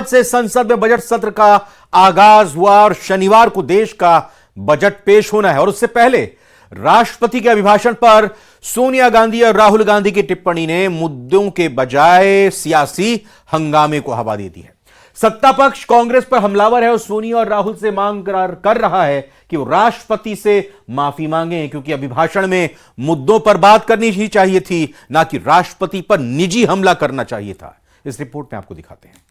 आज से संसद में बजट सत्र का आगाज हुआ और शनिवार को देश का बजट पेश होना है। और उससे पहले राष्ट्रपति के अभिभाषण पर सोनिया गांधी और राहुल गांधी की टिप्पणी ने मुद्दों के बजाय सियासी हंगामे को हवा दे दी है। सत्ता पक्ष कांग्रेस पर हमलावर है और सोनिया और राहुल से मांग कर रहा है कि वो राष्ट्रपति से माफी मांगे, क्योंकि अभिभाषण में मुद्दों पर बात करनी ही चाहिए थी, ना कि राष्ट्रपति पर निजी हमला करना चाहिए था। इस रिपोर्ट में आपको दिखाते हैं।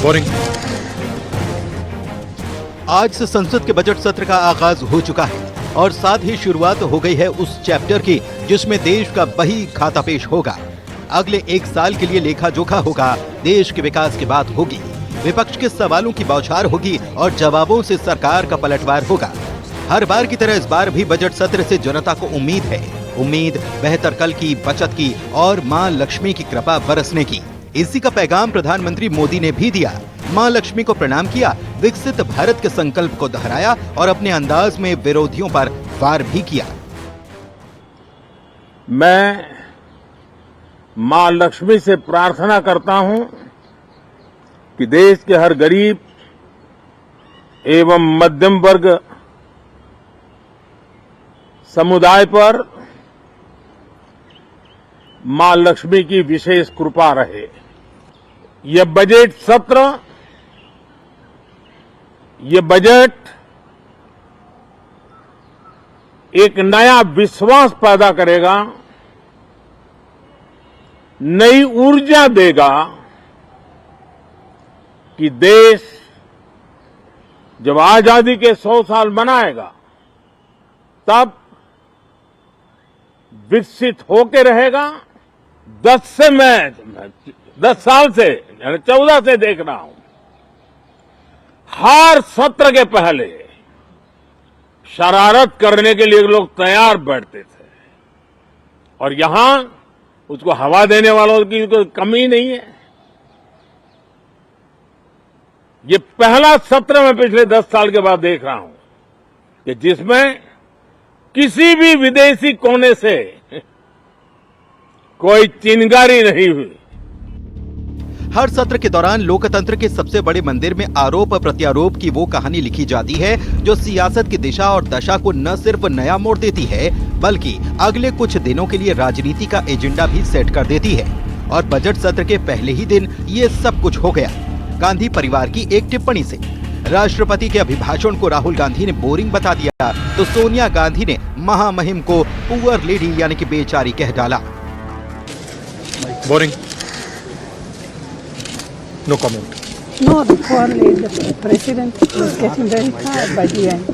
बोरिंग। आज से संसद के बजट सत्र का आगाज हो चुका है और साथ ही शुरुआत हो गई है उस चैप्टर की जिसमें देश का बही खाता पेश होगा। अगले एक साल के लिए लेखा जोखा होगा, देश के विकास की बात होगी, विपक्ष के सवालों की बौछार होगी और जवाबों से सरकार का पलटवार होगा। हर बार की तरह इस बार भी बजट सत्र से जनता को उम्मीद है, उम्मीद बेहतर कल की, बचत की और मां लक्ष्मी की कृपा बरसने की। इसी का पैगाम प्रधानमंत्री मोदी ने भी दिया। मां लक्ष्मी को प्रणाम किया, विकसित भारत के संकल्प को दोहराया और अपने अंदाज में विरोधियों पर वार भी किया। मैं मां लक्ष्मी से प्रार्थना करता हूं कि देश के हर गरीब एवं मध्यम वर्ग समुदाय पर मां लक्ष्मी की विशेष कृपा रहे। यह बजट सत्र, ये बजट एक नया विश्वास पैदा करेगा, नई ऊर्जा देगा कि देश जब आजादी के 100 साल मनाएगा तब विकसित होके रहेगा। 10 साल से 14 से देख रहा हूं, हर सत्र के पहले शरारत करने के लिए लोग तैयार बैठते थे और यहां उसको हवा देने वालों की कोई कमी नहीं है। ये पहला सत्र मैं पिछले 10 साल के बाद देख रहा हूं कि जिसमें किसी भी विदेशी कोने से कोई चिंगारी नहीं हुई। हर सत्र के दौरान लोकतंत्र के सबसे बड़े मंदिर में आरोप प्रत्यारोप की वो कहानी लिखी जाती है जो सियासत की दिशा और दशा को न सिर्फ नया मोड़ देती है बल्कि अगले कुछ दिनों के लिए राजनीति का एजेंडा भी सेट कर देती है। और बजट सत्र के पहले ही दिन ये सब कुछ हो गया। गांधी परिवार की एक टिप्पणी से राष्ट्रपति के अभिभाषण को राहुल गांधी ने बोरिंग बता दिया तो सोनिया गांधी ने महामहिम को पुअर लेडी यानी कि बेचारी कह डाला। Boring. No comment. No, the poor lady, the president was getting very tired by the end.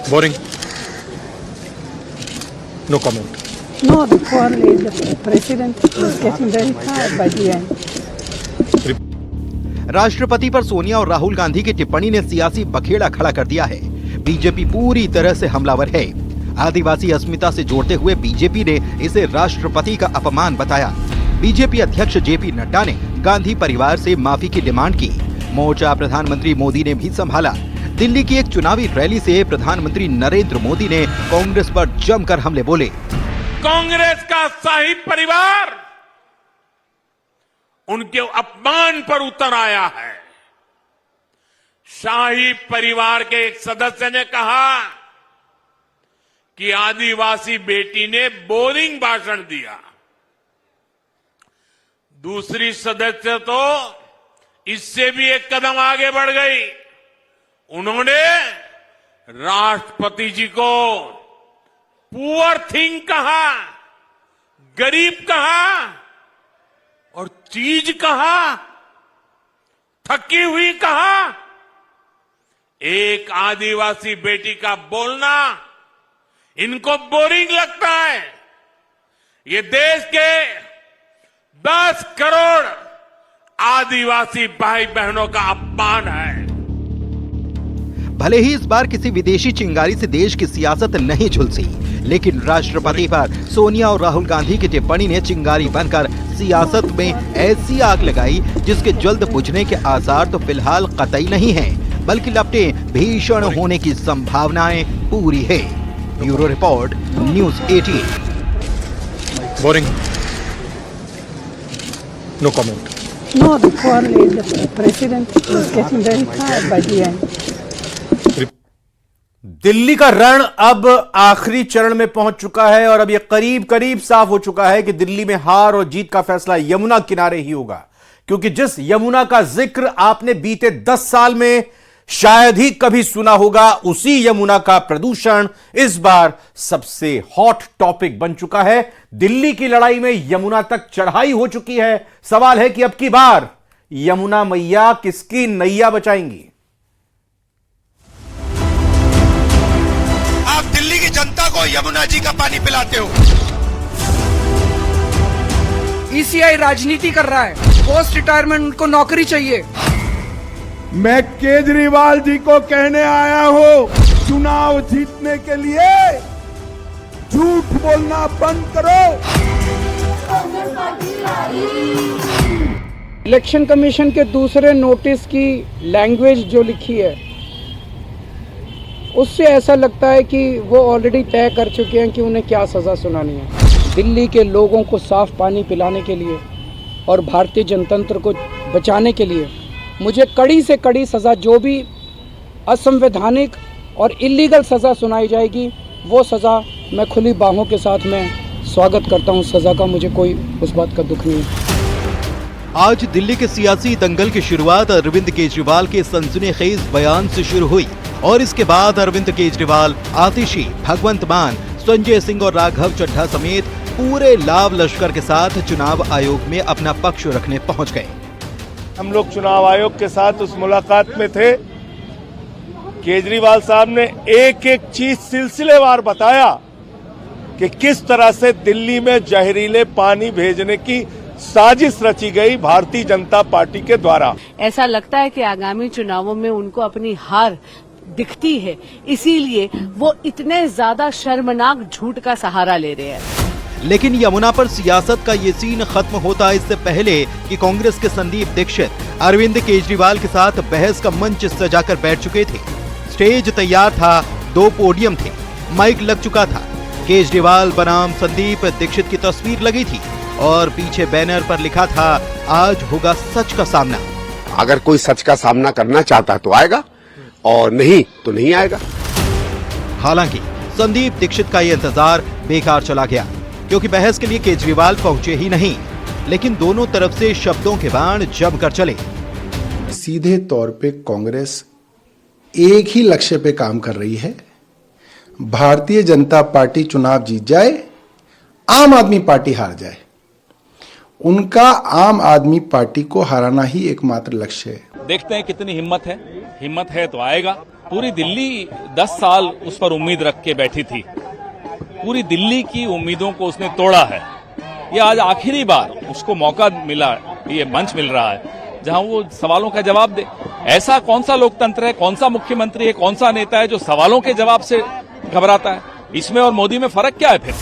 Boring. No comment. No, the poor lady, the president was getting very tired by the end. राष्ट्रपति पर सोनिया और राहुल गांधी की टिप्पणी ने सियासी बखेड़ा खड़ा कर दिया है। बीजेपी पूरी तरह से हमलावर है। आदिवासी अस्मिता से जोड़ते हुए बीजेपी ने इसे राष्ट्रपति का अपमान बताया। बीजेपी अध्यक्ष जेपी नड्डा ने गांधी परिवार से माफी की डिमांड की। मोर्चा प्रधानमंत्री मोदी ने भी संभाला। दिल्ली की एक चुनावी रैली से प्रधानमंत्री नरेंद्र मोदी ने कांग्रेस पर जमकर हमले बोले। कांग्रेस का शाही परिवार उनके अपमान पर उतर आया है। शाही परिवार के एक सदस्य ने कहा कि आदिवासी बेटी ने बोरिंग भाषण दिया। दूसरी सदस्य तो इससे भी एक कदम आगे बढ़ गई। उन्होंने राष्ट्रपति जी को पुअर थिंग कहा, गरीब कहा और चीज कहा, थकी हुई कहा। एक आदिवासी बेटी का बोलना इनको बोरिंग लगता है। ये देश के 10 करोड़ आदिवासी भाई बहनों का अपमान है। भले ही इस बार किसी विदेशी चिंगारी से देश की सियासत नहीं झुलसी, लेकिन राष्ट्रपति पर सोनिया और राहुल गांधी की टिप्पणी ने चिंगारी बनकर सियासत में ऐसी आग लगाई जिसके जल्द बुझने के आसार तो फिलहाल कतई नहीं हैं। बल्कि लपटें भीषण होने की संभावनाएं पूरी है। Bureau report, news 18। Boring. No comment. No, the poor lady, the president was getting very tired by the end. Delhi का रण अब आखिरी चरण में पहुंच चुका है और अब यह करीब करीब साफ हो चुका है कि दिल्ली में हार और जीत का फैसला यमुना किनारे ही होगा, क्योंकि जिस यमुना का जिक्र आपने बीते 10 साल में शायद ही कभी सुना होगा, उसी यमुना का प्रदूषण इस बार सबसे हॉट टॉपिक बन चुका है। दिल्ली की लड़ाई में यमुना तक चढ़ाई हो चुकी है। सवाल है कि अब की बार यमुना मैया किसकी नैया बचाएंगी। आप दिल्ली की जनता को यमुना जी का पानी पिलाते हो। ईसीआई राजनीति कर रहा है, पोस्ट रिटायरमेंट उनको नौकरी चाहिए। मैं केजरीवाल जी को कहने आया हूं, चुनाव जीतने के लिए झूठ बोलना बंद करो। इलेक्शन कमीशन के दूसरे नोटिस की लैंग्वेज जो लिखी है, उससे ऐसा लगता है कि वो ऑलरेडी तय कर चुके हैं कि उन्हें क्या सज़ा सुनानी है। दिल्ली के लोगों को साफ पानी पिलाने के लिए और भारतीय जनतंत्र को बचाने के लिए मुझे कड़ी से कड़ी सज़ा, जो भी असंवैधानिक और इलीगल सज़ा सुनाई जाएगी, वो सज़ा मैं खुली बाहों के साथ मैं स्वागत करता हूँ। सज़ा का मुझे कोई उस बात का दुख नहीं है। आज दिल्ली के सियासी दंगल की शुरुआत अरविंद केजरीवाल के सनसनीखेज बयान से शुरू हुई और इसके बाद अरविंद केजरीवाल, आतिशी, भगवंत मान, संजय सिंह और राघव चड्ढा समेत पूरे लाव लश्कर के साथ चुनाव आयोग में अपना पक्ष रखने पहुंच गए। हम लोग चुनाव आयोग के साथ उस मुलाकात में थे। केजरीवाल साहब ने एक एक चीज सिलसिलेवार बताया कि किस तरह से दिल्ली में जहरीले पानी भेजने की साजिश रची गई भारतीय जनता पार्टी के द्वारा। ऐसा लगता है कि आगामी चुनावों में उनको अपनी हार दिखती है, इसीलिए वो इतने ज्यादा शर्मनाक झूठ का सहारा ले रहे हैं। लेकिन यमुना पर सियासत का ये सीन खत्म होता इससे पहले कि कांग्रेस के संदीप दीक्षित अरविंद केजरीवाल के साथ बहस का मंच सजाकर बैठ चुके थे। स्टेज तैयार था, 2 पोडियम थे, माइक लग चुका था, केजरीवाल बनाम संदीप दीक्षित की तस्वीर लगी थी और पीछे बैनर पर लिखा था, आज होगा सच का सामना। अगर कोई सच का सामना करना चाहता तो आएगा और नहीं तो नहीं आएगा। हालांकि संदीप दीक्षित का ये इंतजार बेकार चला गया, क्योंकि बहस के लिए केजरीवाल पहुंचे ही नहीं, लेकिन दोनों तरफ से शब्दों के बाण जमकर चले। सीधे तौर पे कांग्रेस एक ही लक्ष्य पे काम कर रही है, भारतीय जनता पार्टी चुनाव जीत जाए, आम आदमी पार्टी हार जाए। उनका आम आदमी पार्टी को हराना ही एकमात्र लक्ष्य है। देखते हैं कितनी हिम्मत है तो आएगा। पूरी दिल्ली 10 साल उस पर उम्मीद रख के बैठी थी, पूरी दिल्ली की उम्मीदों को उसने तोड़ा है। ये आज आखिरी बार उसको मौका मिला, ये मंच मिल रहा है जहां वो सवालों का जवाब दे। ऐसा कौन सा लोकतंत्र है, कौन सा मुख्यमंत्री है, कौन सा नेता है जो सवालों के जवाब से घबराता है? इसमें और मोदी में फर्क क्या है फिर?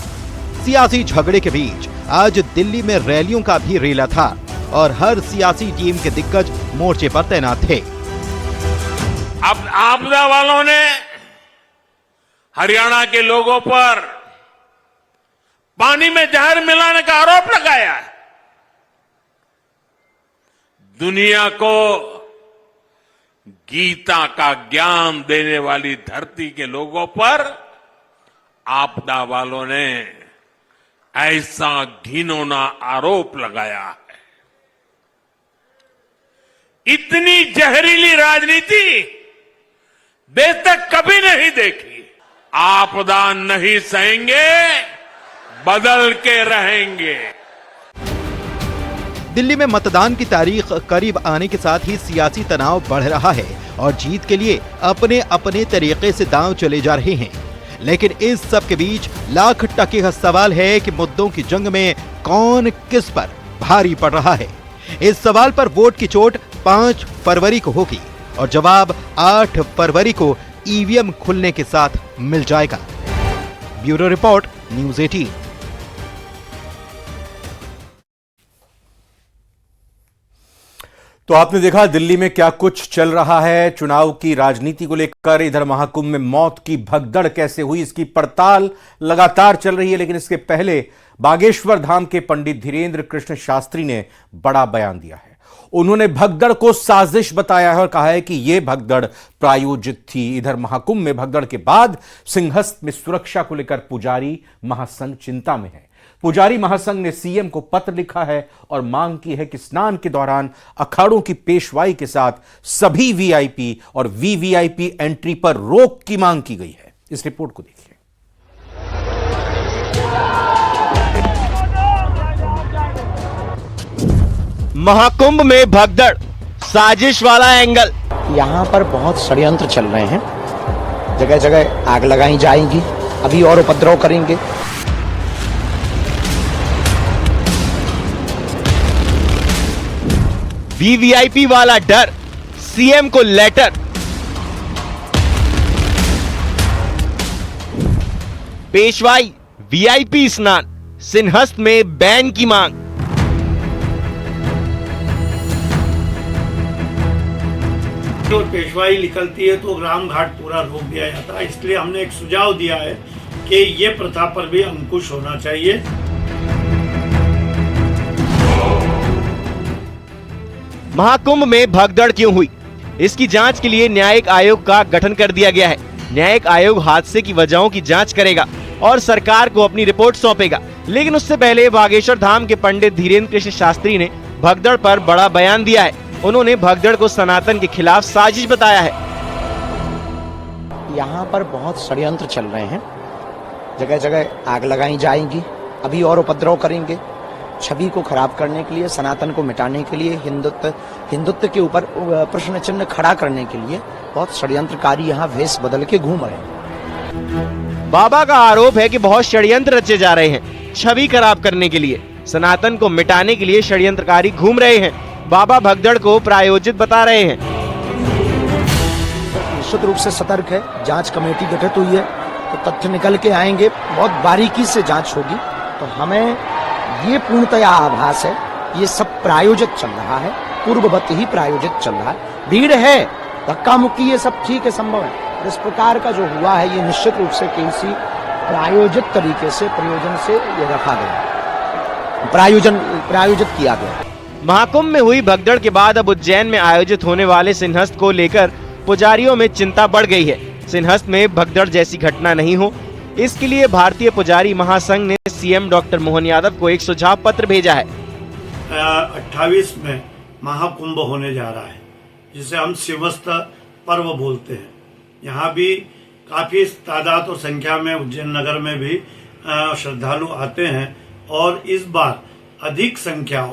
सियासी झगड़े के बीच आज दिल्ली में रैलियों का भी रेला था और हर सियासी टीम के दिग्गज मोर्चे पर तैनात थे। अब आपदा वालों ने हरियाणा के लोगों पर पानी में जहर मिलाने का आरोप लगाया है। दुनिया को गीता का ज्ञान देने वाली धरती के लोगों पर आपदा वालों ने ऐसा घिनौना आरोप लगाया है। इतनी जहरीली राजनीति देश तक कभी नहीं देखी। आपदा नहीं सहेंगे, बदल के रहेंगे। दिल्ली में मतदान की तारीख करीब आने के साथ ही सियासी तनाव बढ़ रहा है और जीत के लिए अपने अपने तरीके से दांव चले जा रहे हैं। लेकिन इस सब के बीच लाख टके का सवाल है कि मुद्दों की जंग में कौन किस पर भारी पड़ रहा है। इस सवाल पर वोट की चोट 5 फरवरी को होगी और जवाब 8 फरवरी को ईवीएम खुलने के साथ मिल जाएगा। Bureau report, news 18। तो आपने देखा दिल्ली में क्या कुछ चल रहा है चुनाव की राजनीति को लेकर। इधर महाकुंभ में मौत की भगदड़ कैसे हुई, इसकी पड़ताल लगातार चल रही है। लेकिन इसके पहले बागेश्वर धाम के पंडित धीरेन्द्र कृष्ण शास्त्री ने बड़ा बयान दिया है। उन्होंने भगदड़ को साजिश बताया है और कहा है कि यह भगदड़ प्रायोजित थी। इधर महाकुंभ में भगदड़ के बाद सिंहस्थ में सुरक्षा को लेकर पुजारी महासंघ चिंता में है। पुजारी महासंघ ने सीएम को पत्र लिखा है और मांग की है कि स्नान के दौरान अखाड़ों की पेशवाई के साथ सभी वीआईपी और वीवीआईपी एंट्री पर रोक की मांग की गई है। इस रिपोर्ट को देखिए। महाकुंभ में भगदड़, साजिश वाला एंगल। यहाँ पर बहुत षड्यंत्र चल रहे हैं, जगह जगह आग लगाई जाएंगी, अभी और उपद्रव करेंगे। वीवीआईपी वाला डर, सीएम को लेटर। पेशवाई, वीआईपी स्नान, सिंहस्थ में बैन की मांग। और पेशवाई निकलती है तो राम घाट पूरा रोक दिया जाता है। इसलिए हमने एक सुझाव दिया है कि ये प्रथा पर भी अंकुश होना चाहिए। महाकुंभ में भगदड़ क्यों हुई, इसकी जांच के लिए न्यायिक आयोग का गठन कर दिया गया है। न्यायिक आयोग हादसे की वजहों की जांच करेगा और सरकार को अपनी रिपोर्ट सौंपेगा। लेकिन उससे पहले बागेश्वर धाम के पंडित धीरेन्द्र कृष्ण शास्त्री ने भगदड़ पर बड़ा बयान दिया है। उन्होंने भगदड़ को सनातन के खिलाफ साजिश बताया है। यहाँ पर बहुत षड्यंत्र चल रहे हैं, जगह जगह आग लगाई जाएंगी, अभी और उपद्रव करेंगे। छवि को खराब करने के लिए, सनातन को मिटाने के लिए, हिंदुत्व के ऊपर प्रश्न चिन्ह खड़ा करने के लिए बहुत षड्यंत्रकारी यहाँ भेष बदल के घूम रहे हैं। बाबा का आरोप है कि बहुत षड्यंत्र रचे जा रहे हैं छवि खराब करने के लिए, सनातन को मिटाने के लिए षड्यंत्रकारी घूम रहे हैं। बाबा भगदड़ को प्रायोजित बता रहे हैं। निश्चित रूप से सतर्क है, जांच कमेटी गठित हुई है तो तथ्य निकल के आएंगे, बहुत बारीकी से जांच होगी। तो हमें ये पूर्णतया आभास है ये सब प्रायोजित चल रहा है, पूर्ववत ही प्रायोजित चल रहा है। भीड़ है, धक्का मुक्की, ये सब ठीक है, संभव है। इस प्रकार का जो हुआ है ये निश्चित रूप से किसी प्रायोजित तरीके से, प्रयोजन से ये रखा गया, प्रायोजित किया गया। महाकुंभ में हुई भगदड़ के बाद अब उज्जैन में आयोजित होने वाले सिंहस्थ को लेकर पुजारियों में चिंता बढ़ गई है। सिंहस्थ में भगदड़ जैसी घटना नहीं हो, इसके लिए भारतीय पुजारी महासंघ ने सीएम डॉक्टर मोहन यादव को एक सुझाव पत्र भेजा है। 28 में महाकुंभ होने जा रहा है, जिसे हम सिंहस्थ पर्व बोलते हैं। यहाँ भी काफी तादाद और संख्या में उज्जैन नगर में भी श्रद्धालु आते हैं और इस बार अधिक संख्या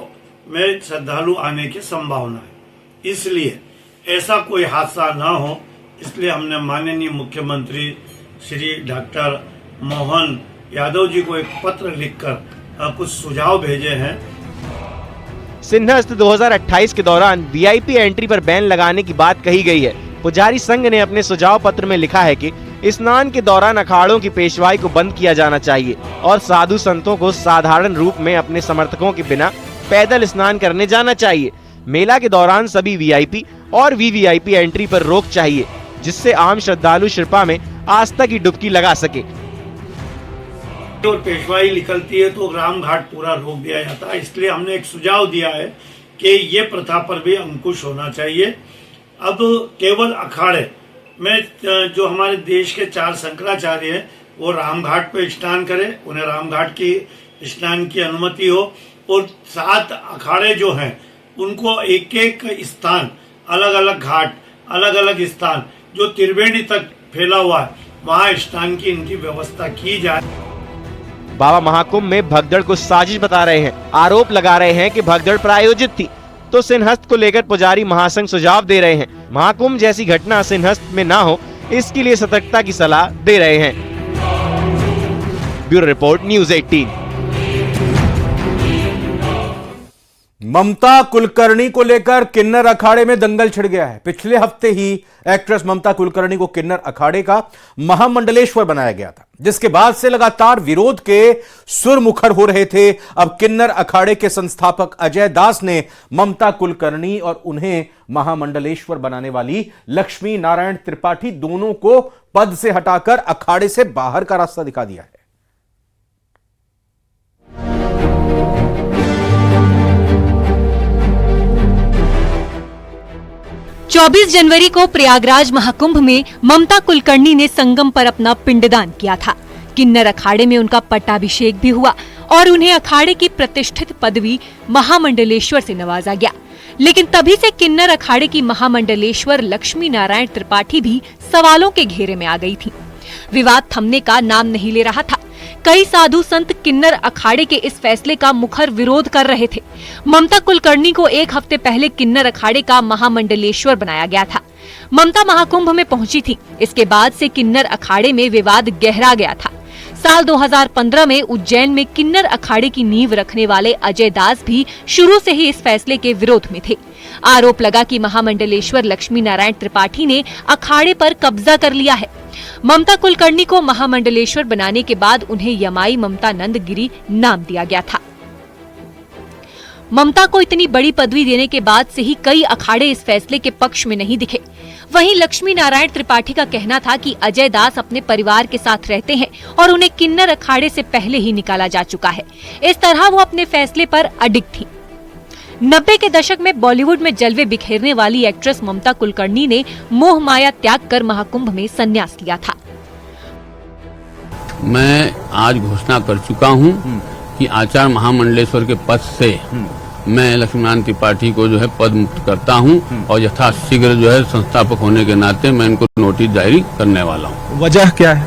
में श्रद्धालु आने की संभावना है। इसलिए ऐसा कोई हादसा न हो, इसलिए हमने माननीय मुख्यमंत्री श्री डॉक्टर मोहन यादव जी को एक पत्र लिखकर कुछ सुझाव भेजे हैं। सिंहस्थ 2028 के दौरान वीआईपी एंट्री पर बैन लगाने की बात कही गई है। पुजारी संघ ने अपने सुझाव पत्र में लिखा है कि स्नान के दौरान अखाड़ों की पेशवाई को बंद किया जाना चाहिए और साधु संतों को साधारण रूप में अपने समर्थकों के बिना पैदल स्नान करने जाना चाहिए। मेला के दौरान सभी वीआईपी और वीवीआईपी एंट्री पर रोक चाहिए, जिससे आम श्रद्धालु शिरपा में आस्था की डुबकी लगा सके। और पेशवाई निकलती है तो राम घाट पूरा रोक दिया जाता है। इसलिए हमने एक सुझाव दिया है कि ये प्रथा पर भी अंकुश होना चाहिए। अब केवल अखाड़े में जो हमारे देश के 4 शंकराचार्य हैं वो राम घाट पे स्नान करें, उन्हें राम घाट की स्नान की अनुमति हो, और 7 अखाड़े जो हैं उनको एक एक स्थान, अलग अलग घाट, अलग अलग स्थान जो त्रिवेणी तक फैला हुआ है वहाँ स्नान की इनकी व्यवस्था की जाए। बाबा महाकुंभ में भगदड़ को साजिश बता रहे हैं, आरोप लगा रहे हैं कि भगदड़ प्रायोजित थी। तो सिंहस्थ को लेकर पुजारी महासंघ सुझाव दे रहे हैं। महाकुंभ जैसी घटना सिंहस्थ में ना हो, इसके लिए सतर्कता की सलाह दे रहे हैं। Bureau report, news 18। ममता कुलकर्णी को लेकर किन्नर अखाड़े में दंगल छिड़ गया है। पिछले हफ्ते ही एक्ट्रेस ममता कुलकर्णी को किन्नर अखाड़े का महामंडलेश्वर बनाया गया था, जिसके बाद से लगातार विरोध के सुर मुखर हो रहे थे। अब किन्नर अखाड़े के संस्थापक अजय दास ने ममता कुलकर्णी और उन्हें महामंडलेश्वर बनाने वाली लक्ष्मी नारायण त्रिपाठी दोनों को पद से हटाकर अखाड़े से बाहर का रास्ता दिखा दिया है। 24 जनवरी को प्रयागराज महाकुंभ में ममता कुलकर्णी ने संगम पर अपना पिंडदान किया था। किन्नर अखाड़े में उनका पट्टाभिषेक भी हुआ और उन्हें अखाड़े की प्रतिष्ठित पदवी महामंडलेश्वर से नवाजा गया। लेकिन तभी से किन्नर अखाड़े की महामंडलेश्वर लक्ष्मी नारायण त्रिपाठी भी सवालों के घेरे में आ गई थी। विवाद थमने का नाम नहीं ले रहा था। कई साधु संत किन्नर अखाड़े के इस फैसले का मुखर विरोध कर रहे थे। ममता कुलकर्णी को एक हफ्ते पहले किन्नर अखाड़े का महामंडलेश्वर बनाया गया था। ममता महाकुंभ में पहुंची थी। इसके बाद से किन्नर अखाड़े में विवाद गहरा गया था। साल 2015 में उज्जैन में किन्नर अखाड़े की नींव रखने वाले अजय दास भी शुरू से ही इस फैसले के विरोध में थे। आरोप लगा कि महामंडलेश्वर लक्ष्मी नारायण त्रिपाठी ने अखाड़े पर कब्जा कर लिया है। ममता कुलकर्णी को महामंडलेश्वर बनाने के बाद उन्हें यमाई ममता नंद गिरी नाम दिया गया था। ममता को इतनी बड़ी पदवी देने के बाद से ही कई अखाड़े इस फैसले के पक्ष में नहीं दिखे। वहीं लक्ष्मी नारायण त्रिपाठी का कहना था कि अजय दास अपने परिवार के साथ रहते हैं और उन्हें किन्नर अखाड़े से पहले ही निकाला जा चुका है। इस तरह वो अपने फैसले पर अडिग थी। 90 के दशक में बॉलीवुड में जलवे बिखेरने वाली एक्ट्रेस ममता कुलकर्णी ने मोह माया त्याग कर महाकुंभ में संन्यास लिया था। मैं आज घोषणा कर चुका हूं कि आचार्य महामंडलेश्वर के पद से मैं लक्ष्मीनारायण त्रिपाठी को जो है पद मुक्त करता हूं और यथाशीघ्र जो है संस्थापक होने के नाते मैं इनको नोटिस जारी करने वाला हूं। वजह क्या है?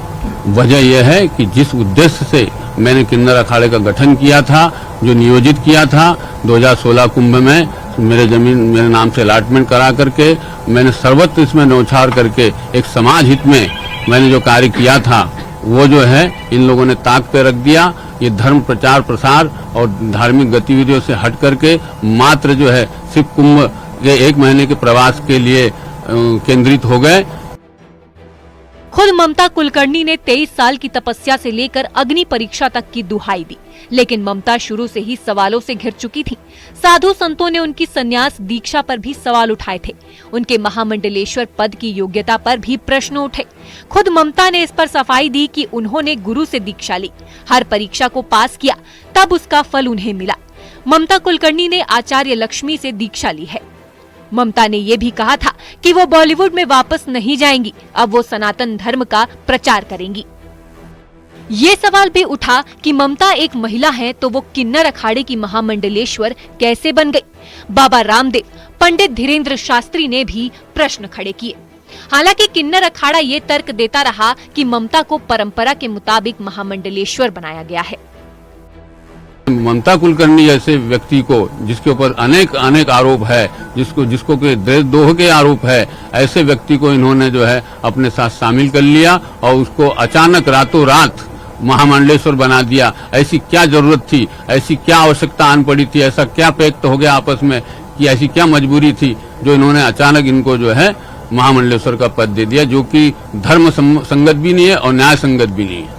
वजह यह है कि जिस उद्देश्य से मैंने किन्नर अखाड़े का गठन किया था, जो नियोजित किया था 2016 कुंभ में मेरे जमीन मेरे नाम से अलॉटमेंट करा करके मैंने सर्वत्र इसमें न्यौछावर करके एक समाज हित में मैंने जो कार्य किया था वो जो है इन लोगों ने ताक पे रख दिया। ये धर्म प्रचार प्रसार और धार्मिक गतिविधियों से हट करके मात्र जो है सिर्फ कुंभ के 1 महीने के प्रवास के लिए केंद्रित हो गए। खुद ममता कुलकर्णी ने 23 साल की तपस्या से लेकर अग्नि परीक्षा तक की दुहाई दी, लेकिन ममता शुरू से ही सवालों से घिर चुकी थी। साधु संतों ने उनकी संन्यास दीक्षा पर भी सवाल उठाए थे। उनके महामंडलेश्वर पद की योग्यता पर भी प्रश्न उठे। खुद ममता ने इस पर सफाई दी कि उन्होंने गुरु से दीक्षा ली, हर परीक्षा को पास किया, तब उसका फल उन्हें मिला। ममता कुलकर्णी ने आचार्य लक्ष्मी से दीक्षा ली है। ममता ने ये भी कहा था कि वो बॉलीवुड में वापस नहीं जाएंगी, अब वो सनातन धर्म का प्रचार करेंगी। ये सवाल भी उठा कि ममता एक महिला है तो वो किन्नर अखाड़े की महामंडलेश्वर कैसे बन गई। बाबा रामदेव, पंडित धीरेन्द्र शास्त्री ने भी प्रश्न खड़े किए। हालांकि किन्नर अखाड़ा ये तर्क देता रहा कि ममता को परंपरा के मुताबिक महामंडलेश्वर बनाया गया है। ममता कुलकर्णी जैसे व्यक्ति को जिसके ऊपर अनेक आरोप है, जिसको के देशद्रोह के आरोप है, ऐसे व्यक्ति को इन्होंने जो है अपने साथ शामिल कर लिया और उसको अचानक रातों रात महामंडलेश्वर बना दिया। ऐसी क्या जरूरत थी, ऐसी क्या आवश्यकता आन पड़ी थी, ऐसा क्या पैक्ट हो गया आपस में कि ऐसी क्या मजबूरी थी जो इन्होंने अचानक इनको जो है महामंडलेश्वर का पद दे दिया, जो कि धर्म संगत भी नहीं है और न्याय संगत भी नहीं है।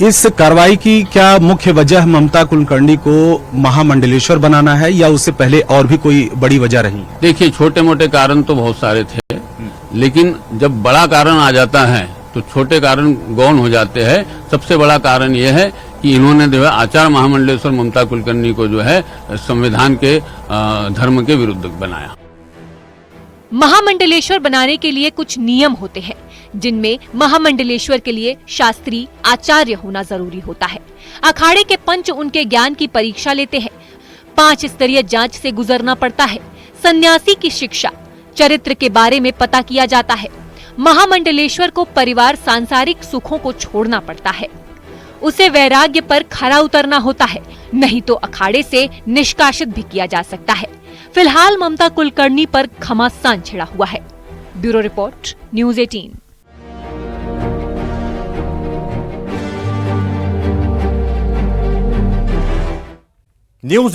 इस कार्रवाई की क्या मुख्य वजह ममता कुलकर्णी को महामंडलेश्वर बनाना है या उससे पहले और भी कोई बड़ी वजह रही? देखिए, छोटे मोटे कारण तो बहुत सारे थे, लेकिन जब बड़ा कारण आ जाता है तो छोटे कारण गौण हो जाते हैं। सबसे बड़ा कारण यह है कि इन्होंने जो है आचार्य महामंडलेश्वर ममता कुलकर्णी को जो है संविधान के धर्म के विरुद्ध बनाया। महामंडलेश्वर बनाने के लिए कुछ नियम होते हैं, जिनमें महामंडलेश्वर के लिए शास्त्री आचार्य होना जरूरी होता है। अखाड़े के पंच उनके ज्ञान की परीक्षा लेते हैं। 5 स्तरीय जांच से गुजरना पड़ता है। सन्यासी की शिक्षा, चरित्र के बारे में पता किया जाता है। महामंडलेश्वर को परिवार सांसारिक सुखों को छोड़ना पड़ता है। उसे वैराग्य पर खरा उतरना होता है, नहीं तो अखाड़े से निष्कासित भी किया जा सकता है। फिलहाल ममता कुलकर्णी पर घमासान छिड़ा हुआ है। Bureau report, news 18। न्यूज़